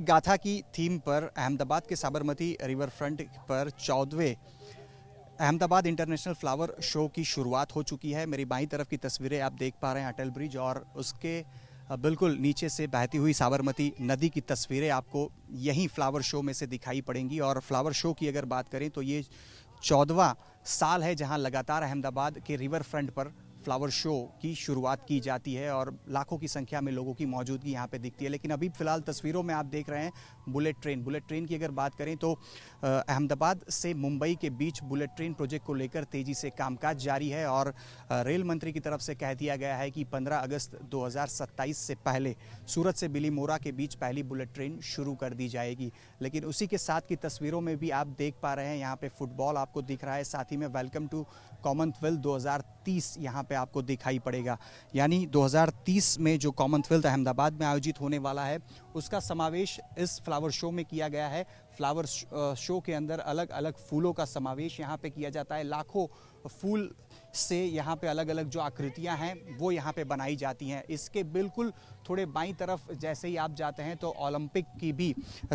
पौराणिक गाथा की थीम पर अहमदाबाद के साबरमती रिवर फ्रंट पर 14वें अहमदाबाद इंटरनेशनल फ्लावर शो की शुरुआत हो चुकी है। मेरी बाईं तरफ की तस्वीरें आप देख पा रहे हैं अटल ब्रिज और उसके बिल्कुल नीचे से बहती हुई साबरमती नदी की तस्वीरें आपको यहीं फ्लावर शो में से दिखाई पड़ेंगी। और फ्लावर शो की अगर बात करें तो ये 14वां साल है जहां लगातार अहमदाबाद के रिवर फ्रंट पर फ्लावर शो की शुरुआत की जाती है और लाखों की संख्या में लोगों की मौजूदगी यहाँ पे दिखती है। लेकिन अभी फिलहाल तस्वीरों में आप देख रहे हैं बुलेट ट्रेन की अगर बात करें तो अहमदाबाद से मुंबई के बीच बुलेट ट्रेन प्रोजेक्ट को लेकर तेजी से कामकाज जारी है और रेल मंत्री की तरफ से कह दिया गया है कि 15 अगस्त 2027 से पहले सूरत से बिलीमोरा के बीच पहली बुलेट ट्रेन शुरू कर दी जाएगी। लेकिन उसी के साथ की तस्वीरों में भी आप देख पा रहे हैं यहाँ पे फुटबॉल आपको दिख रहा है, साथ ही में वेलकम टू कॉमनवेल्थ 2030 यहाँ पे आपको दिखाई पड़ेगा। यानी 2030 में जो कॉमनवेल्थ अहमदाबाद में आयोजित होने वाला है उसका समावेश इस फ्लावर शो में किया गया है। फ्लावर शो के अंदर अलग अलग फूलों का समावेश यहाँ पे किया जाता है। लाखों फूल से यहाँ पे अलग अलग जो आकृतियाँ हैं वो यहाँ पे बनाई जाती हैं। इसके बिल्कुल थोड़े बाईं तरफ जैसे ही आप जाते हैं तो ओलंपिक की भी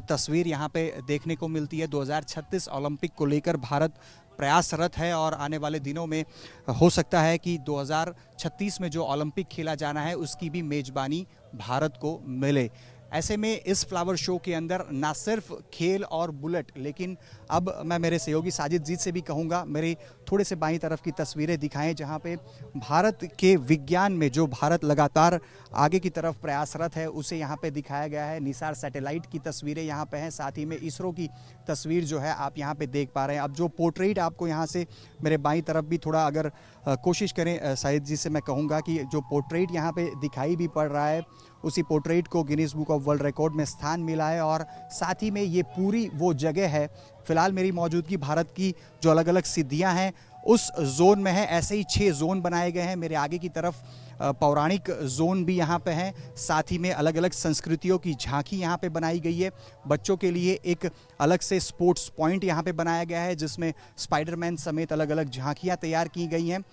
तस्वीर यहाँ पे देखने को मिलती है। 2036 ओलंपिक को लेकर भारत प्रयासरत है और आने वाले दिनों में हो सकता है कि 2036 में जो ओलंपिक खेला जाना है उसकी भी मेज़बानी भारत को मिले। ऐसे में इस फ्लावर शो के अंदर ना सिर्फ खेल और बुलेट, लेकिन अब मैं मेरे सहयोगी साजिद जी से भी कहूँगा मेरे थोड़े से बाईं तरफ की तस्वीरें दिखाएं जहां पे भारत के विज्ञान में जो भारत लगातार आगे की तरफ प्रयासरत है उसे यहां पे दिखाया गया है। निसार सैटेलाइट की तस्वीरें यहां पे हैं, साथ ही में इसरो की तस्वीर जो है आप यहां पे देख पा रहे हैं। अब जो पोर्ट्रेट आपको यहां से मेरे बाईं तरफ भी थोड़ा अगर कोशिश करें साजिद जी से मैं कहूँगा कि जो पोर्ट्रेट यहाँ पे दिखाई भी पड़ रहा है उसी पोर्ट्रेट को Guinness book of world record में स्थान मिला है। और साथ ही में ये पूरी वो जगह है, फिलहाल मेरी मौजूदगी भारत की जो अलग अलग सिद्धियां हैं उस जोन में है। ऐसे ही 6 जोन बनाए गए हैं। मेरे आगे की तरफ पौराणिक जोन भी यहाँ पे हैं, साथ ही में अलग अलग संस्कृतियों की झांकी यहाँ पे बनाई गई है। बच्चों के लिए एक अलग से स्पोर्ट्स पॉइंट यहाँ पे बनाया गया है जिसमें स्पाइडरमैन समेत अलग अलग झांकियाँ तैयार की गई हैं।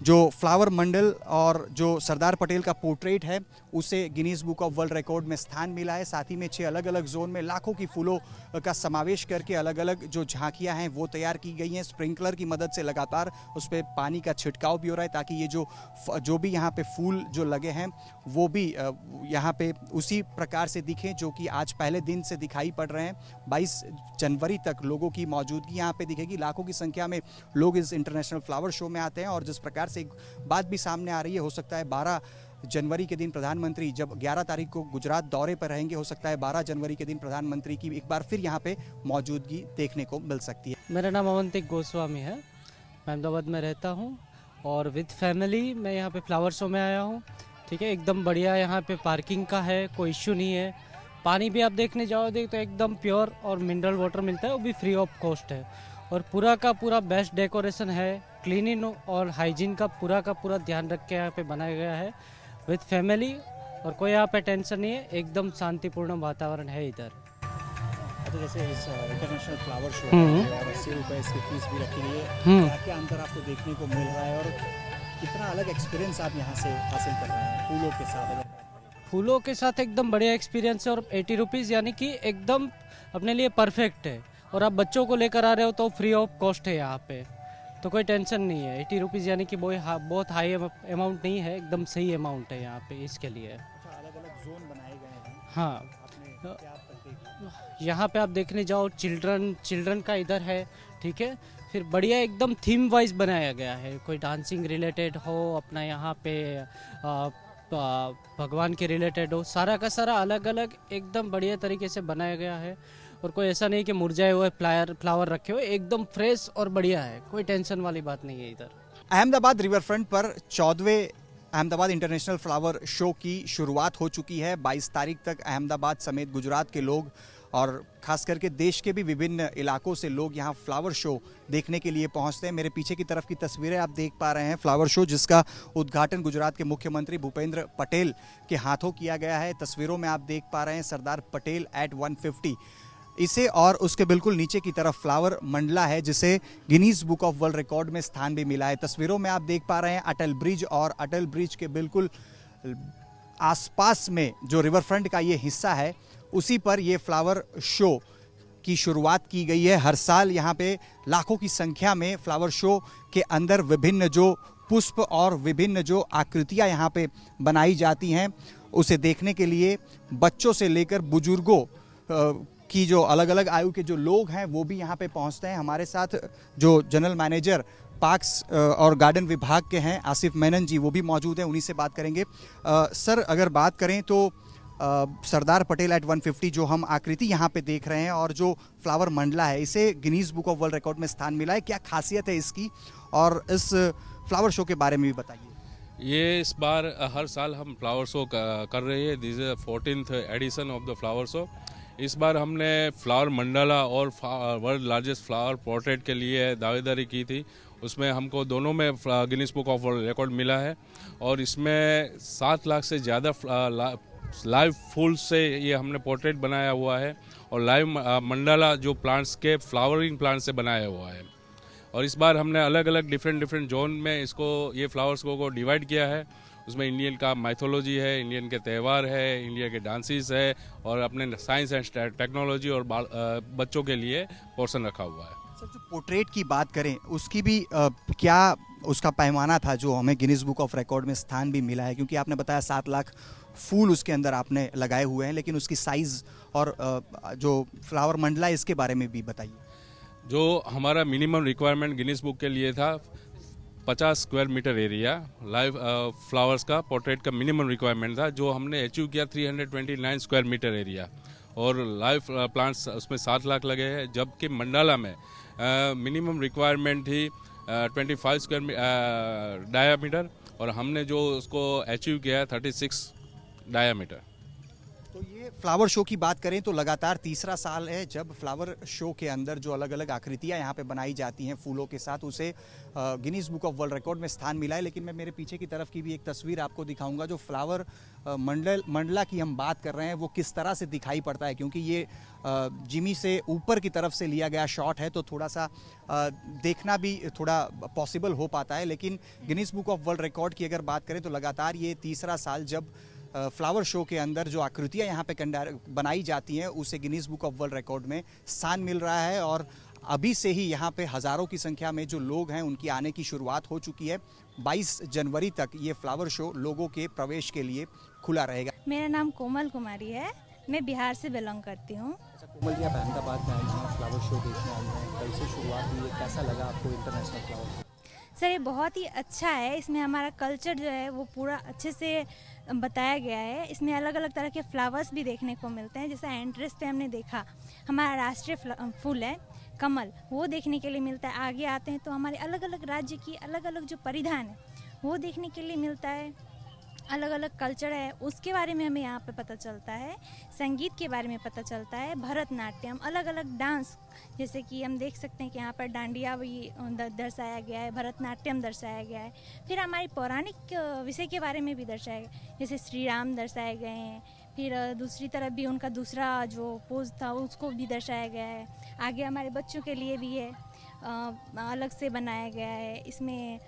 जो फ्लावर मंडल और जो सरदार पटेल का पोर्ट्रेट है उसे Guinness book of world record में स्थान मिला है। साथ ही में 6 अलग अलग जोन में लाखों की फूलों का समावेश करके अलग अलग जो झांकियां हैं वो तैयार की गई हैं। स्प्रिंकलर की मदद से लगातार उस पर पानी का छिड़काव भी हो रहा है ताकि ये जो भी यहाँ पे फूल जो लगे हैं वो भी यहाँ पे उसी प्रकार से दिखें जो कि आज पहले दिन से दिखाई पड़ रहे हैं। 22 जनवरी तक लोगों की मौजूदगी यहाँ पे दिखेगी। लाखों की संख्या में लोग इस इंटरनेशनल फ्लावर शो में आते हैं और जिस प्रकार से एक बात भी सामने आ रही है, हो सकता है 12 जनवरी के दिन प्रधानमंत्री जब 11 तारीख को गुजरात दौरे पर रहेंगे, हो सकता है 12 जनवरी के दिन प्रधानमंत्री की एक बार फिर यहाँ पे मौजूदगी देखने को मिल सकती है। मेरा नाम अवंतिक गोस्वामी है, मैं अहमदाबाद में रहता हूँ और विद फैमिली मैं यहाँ पे फ्लावर शो में आया हूँ। ठीक है, एकदम बढ़िया यहाँ पे पार्किंग का है, कोई इश्यू नहीं है। पानी भी आप देखने जाओगे तो एकदम प्योर और मिनरल वाटर मिलता है, वो भी फ्री ऑफ कॉस्ट है। और पूरा का पूरा बेस्ट डेकोरेशन है, क्लीनिंग और हाइजीन का पूरा ध्यान रख के यहाँ पे बनाया गया है विद फैमिली। और कोई यहाँ पे टेंशन नहीं है, एकदम शांतिपूर्ण वातावरण है इधर। तो जैसे इस इंटरनेशनल फ्लावर शो है और 80 रुपये इसकी फीस भी रखी गई है, क्या अंतर आपको देखने को मिल रहा है और कितना अलग एक्सपीरियंस आप यहाँ से हासिल कर रहे हैं फूलों के साथ? फूलों के साथ एकदम बढ़िया एक्सपीरियंस है और 80 रुपीज़ यानी कि एकदम अपने लिए परफेक्ट है। और आप बच्चों को लेकर आ रहे हो तो फ्री ऑफ कॉस्ट है यहाँ पे, तो कोई टेंशन नहीं है। 80 रुपीज़ यानी कि बहुत हाई अमाउंट नहीं है, एकदम सही अमाउंट है यहाँ पे इसके लिए। अलग अलग जोन बनाए गए हैं। हाँ, यहाँ पे आप देखने जाओ चिल्ड्रन का इधर है, ठीक है। फिर बढ़िया एकदम थीम वाइज बनाया गया है, कोई डांसिंग रिलेटेड हो, अपना यहाँ पे भगवान के रिलेटेड हो, सारा का सारा अलग अलग एकदम बढ़िया तरीके से बनाया गया है। और कोई ऐसा नहीं कि मुरझाए हुए फ्लावर रखे हुए, एकदम फ्रेश और बढ़िया है, कोई टेंशन वाली बात नहीं है इधर। अहमदाबाद रिवर फ्रंट पर 14वें अहमदाबाद इंटरनेशनल फ्लावर शो की शुरुआत हो चुकी है। 22 तारीख तक अहमदाबाद समेत गुजरात के लोग और खास करके देश के भी विभिन्न इलाकों से लोग यहाँ फ्लावर शो देखने के लिए पहुँचते हैं। मेरे पीछे की तरफ की तस्वीरें आप देख पा रहे हैं फ्लावर शो जिसका उद्घाटन गुजरात के मुख्यमंत्री भूपेंद्र पटेल के हाथों किया गया है। तस्वीरों में आप देख पा रहे हैं सरदार पटेल एट 150 इसे, और उसके बिल्कुल नीचे की तरफ फ्लावर मंडला है जिसे Guinness book of world record में स्थान भी मिला है। तस्वीरों में आप देख पा रहे हैं अटल ब्रिज और अटल ब्रिज के बिल्कुल आसपास में जो रिवर फ्रंट का ये हिस्सा है उसी पर ये फ्लावर शो की शुरुआत की गई है। हर साल यहाँ पे लाखों की संख्या में फ्लावर शो के अंदर विभिन्न जो पुष्प और विभिन्न जो आकृतियाँ यहाँ पे बनाई जाती हैं, उसे देखने के लिए बच्चों से लेकर बुजुर्गों की जो अलग अलग आयु के जो लोग हैं वो भी यहाँ पे पहुँचते हैं। हमारे साथ जो जनरल मैनेजर पार्क्स और गार्डन विभाग के हैं आसिफ मेनन जी, वो भी मौजूद हैं, उन्हीं से बात करेंगे। सर, अगर बात करें तो सरदार पटेल एट 150 जो हम आकृति यहाँ पे देख रहे हैं और जो फ्लावर मंडला है, इसे Guinness book of world record में स्थान मिला है। क्या खासियत है इसकी और इस फ्लावर शो के बारे में भी बताइए। ये इस बार हर साल हम फ्लावर शो कर रहे हैं। This is 14th edition of the flower show. इस बार हमने फ्लावर मंडला और वर्ल्ड लार्जेस्ट फ्लावर पोर्ट्रेट के लिए दावेदारी की थी। उसमें हमको दोनों में Guinness book of world record मिला है और इसमें 7 लाख से ज़्यादा लाइव फूल से ये हमने पोर्ट्रेट बनाया हुआ है और लाइव मंडला जो प्लांट्स के फ्लावरिंग प्लांट से बनाया हुआ है। और इस बार हमने अलग अलग डिफरेंट जोन में इसको ये फ्लावर्स को डिवाइड किया है। उसमें इंडियन का माइथोलॉजी है, इंडियन के त्यौहार है, इंडिया के डांसेस है और अपने साइंस एंड टेक्नोलॉजी और बच्चों के लिए पोर्शन रखा हुआ है। सर, जो पोर्ट्रेट की बात करें उसकी भी क्या उसका पैमाना था जो हमें गिनीज बुक ऑफ रिकॉर्ड में स्थान भी मिला है? क्योंकि आपने बताया 7 लाख फूल उसके अंदर आपने लगाए हुए हैं, लेकिन उसकी साइज़ और जो फ्लावर मंडला है इसके बारे में भी बताइए। जो हमारा मिनिमम रिक्वायरमेंट गिनीज बुक के लिए था 50 square metre area live flowers का पोर्ट्रेट का मिनिमम रिक्वायरमेंट था, जो हमने अचीव किया 329 स्क्वायर मीटर एरिया और लाइव प्लांट्स उसमें 7 लाख लगे हैं। जबकि मंडाला में मिनिमम रिक्वायरमेंट थी 25 स्क्वायर डायामीटर और हमने जो उसको अचीव किया 36 डायामीटर। तो ये फ्लावर शो की बात करें तो लगातार तीसरा साल है जब फ्लावर शो के अंदर जो अलग अलग आकृतियां यहाँ पे बनाई जाती हैं फूलों के साथ, उसे Guinness book of world record में स्थान मिला है। लेकिन मैं मेरे पीछे की तरफ की भी एक तस्वीर आपको दिखाऊंगा। जो फ्लावर मंडला की हम बात कर रहे हैं वो किस तरह से दिखाई पड़ता है, क्योंकि ये जिमी से ऊपर की तरफ से लिया गया शॉट है तो थोड़ा सा देखना भी थोड़ा पॉसिबल हो पाता है। लेकिन Guinness book of world record की अगर बात करें तो लगातार ये तीसरा साल जब फ्लावर शो के अंदर जो आकृतियां यहाँ पे बनाई जाती हैं उसे Guinness book of world record में स्थान मिल रहा है। और अभी से ही यहाँ पे हज़ारों की संख्या में जो लोग हैं उनकी आने की शुरुआत हो चुकी है। 22 जनवरी तक ये फ्लावर शो लोगों के प्रवेश के लिए खुला रहेगा। मेरा नाम कोमल कुमारी है, मैं बिहार से बिलोंग करती हूँ। अच्छा कोमल जी, आप अहमदाबाद में आई हैं, फ्लावर शो देखने आई हैं, कैसे शुरुआत हुई है, कैसा लगा आपको इंटरनेशनल फ्लावर शो? सर, ये बहुत ही अच्छा है। इसमें हमारा कल्चर जो है वो पूरा अच्छे से बताया गया है। इसमें अलग अलग तरह के फ्लावर्स भी देखने को मिलते हैं। जैसे एंट्रेंस पे हमने देखा हमारा राष्ट्रीय फूल है कमल, वो देखने के लिए मिलता है। आगे आते हैं तो हमारे अलग अलग राज्य की अलग अलग जो परिधान है वो देखने के लिए मिलता है। अलग अलग कल्चर है उसके बारे में हमें यहाँ पे पता चलता है। संगीत के बारे में पता चलता है, भरतनाट्यम, अलग अलग डांस, जैसे कि हम देख सकते हैं कि यहाँ पर डांडिया भी दर्शाया गया है, भरतनाट्यम दर्शाया गया है। फिर हमारी पौराणिक विषय के बारे में भी दर्शाया गया, जैसे श्री राम दर्शाए गए हैं। फिर दूसरी तरफ भी उनका दूसरा जो पोज था उसको भी दर्शाया गया है। आगे हमारे बच्चों के लिए भी है अलग से बनाया गया है। इसमें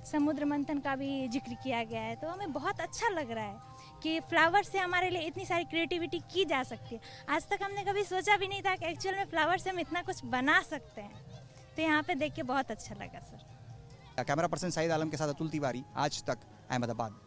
समुद्र मंथन का भी जिक्र किया गया है। तो हमें बहुत अच्छा लग रहा है कि फ्लावर से हमारे लिए इतनी सारी क्रिएटिविटी की जा सकती है। आज तक हमने कभी सोचा भी नहीं था कि एक्चुअल में फ्लावर से हम इतना कुछ बना सकते हैं। तो यहाँ पे देख के बहुत अच्छा लगा सर। कैमरा पर्सन सईद आलम के साथ अतुल तिवारी, आज तक, अहमदाबाद।